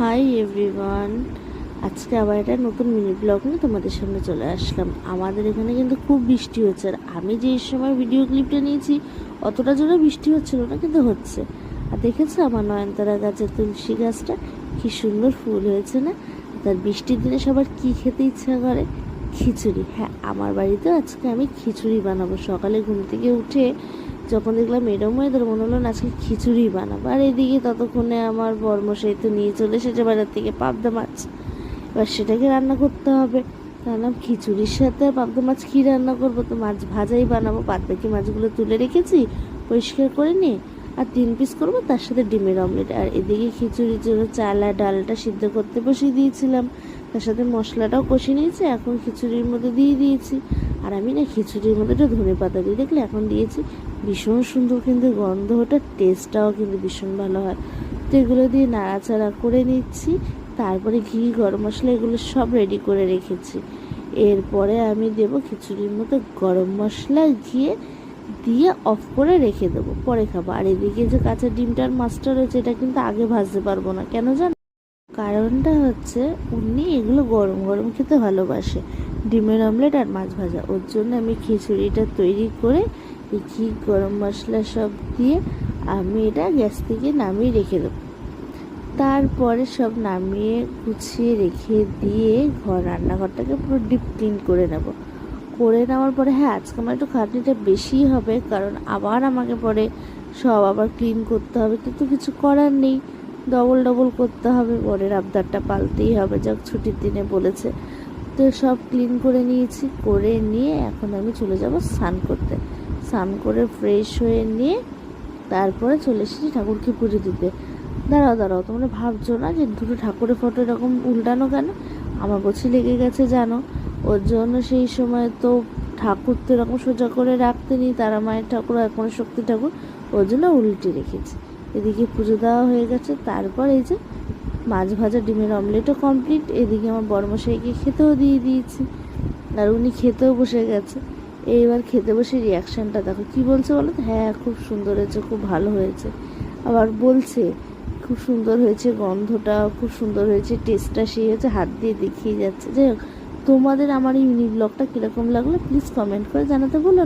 Hi everyone, আজকে আবার একটা নতুন মিনি ব্লগ নিয়ে তোমাদের সামনে চলে আসলাম। আমাদের এখানে কিন্তু খুব বৃষ্টি হচ্ছে, আর আমি যে সময় ভিডিও ক্লিপটা নিয়েছি অতটা জোরে বৃষ্টি হচ্ছিল না, কিন্তু হচ্ছে। আর দেখেছো আমার নয়নতারা গাছের তুলসী গাছটা কি সুন্দর ফুল হয়েছে না? তার বৃষ্টির দিনে সবার কি খেতে ইচ্ছা করে? খিচুড়ি। হ্যাঁ, আমার বাড়িতে আজকে আমি খিচুড়ি বানাবো। সকালে ঘুম থেকে উঠে যখন দেখলাম এরম ওয়েদার, মনে হলো না আজকে খিচুড়ি বানাবো। আর এদিকে ততক্ষণে আমার বরমশাই তো নিয়ে চলে এসেছে বাজার থেকে পাবদা মাছ। এবার সেটাকে রান্না করতে হবে। জানলাম খিচুড়ির সাথে পাবদা মাছ কী রান্না করবো, তো মাছ ভাজাই বানাবো। বাদ বাকি মাছগুলো তুলে রেখেছি পরিষ্কার করে নিয়ে, আর 3 পিস করবো, তার সাথে ডিমের অমলেট। আর এদিকে খিচুড়ির জন্য চাল আর ডালটা সিদ্ধ করতে বসিয়ে দিয়েছিলাম, তার সাথে মশলাটাও কষে নিয়েছি, এখন খিচুড়ির মধ্যে দিয়ে দিয়েছি। আর আমি না খিচুড়ির মধ্যে একটা ধনে পাতা দিয়ে, দেখলে এখন দিয়েছি, ভীষণ সুন্দর কিন্তু গন্ধ, ওটার টেস্টটাও কিন্তু ভীষণ ভালো হয়। তো এগুলো দিয়ে নাড়াচাড়া করে নিচ্ছি। তারপরে ঘি, গরম মশলা এগুলো সব রেডি করে রেখেছি। এরপরে আমি দেব খিচুড়ির মতো গরম মশলা, ঘিয়ে দিয়ে অফ করে রেখে দেবো, পরে খাবো। আর এদিকে যে কাঁচা ডিমটার মাছটা রয়েছে, এটা কিন্তু আগে ভাজতে পারবো না, কেন জানো? কারণটা হচ্ছে উনি এগুলো গরম গরম খেতে ভালোবাসে, ডিমের অমলেট আর মাছ ভাজা। ওর জন্য আমি খিচুড়িটা তৈরি করে ঘি, গরম মশলা সব দিয়ে আমি এটা গ্যাস থেকে নামিয়ে রেখে দেবো। তারপরে সব নামিয়ে গুছিয়ে রেখে দিয়ে রান্নাঘরটাকে পুরো ডিপ ক্লিন করে নেব। করে নেওয়ার পরে, হ্যাঁ, আজকে আমার একটু খাটনিটা বেশিই হবে, কারণ আবার আমাকে পরে সব আবার ক্লিন করতে হবে, কিন্তু কিছু করার নেই, ডবল ডবল করতে হবে, পরের আবদারটা পালতেই হবে, যাক ছুটির দিনে বলেছে। তো সব ক্লিন করে নিয়েছি, করে নিয়ে এখন আমি চলে যাব স্নান করতে। স্নান করে ফ্রেশ হয়ে নিয়ে তারপরে চলে এসেছি ঠাকুরকে পুজো দিতে। দাঁড়াও দাঁড়াও, তোমরা ভাবছো না যে দুটো ঠাকুরের ফটো এরকম উল্টানো কেন? আমার গোছি লেগে গেছে জানো, ওর জন্য সেই সময় তো ঠাকুর তো এরকম সোজা করে রাখতে নেই, তারা মায়ের ঠাকুর এখন শক্তি ঠাকুর, ওর জন্য উল্টে রেখেছি। এদিকে পুজো দেওয়া হয়ে গেছে, তারপর এই যে মাছ ভাজা, ডিমের অমলেটও কমপ্লিট। এদিকে আমার বড়মশাইকে খেতেও দিয়ে দিয়েছি, আর উনি খেতেও বসে গেছে। এইবার খেতে বসে রিয়াকশানটা দেখো কী বলছে বলো তো? হ্যাঁ, খুব সুন্দর হয়েছে, খুব ভালো হয়েছে। আবার বলছে খুব সুন্দর হয়েছে, গন্ধটা খুব সুন্দর হয়েছে, টেস্টটা সেই হচ্ছে, হাত দিয়ে দেখিয়ে যাচ্ছে। যাই হোক, তোমাদের আমার এই মিনি ব্লগটা কীরকম লাগলো প্লিজ কমেন্ট করে জানাতে ভুলো না।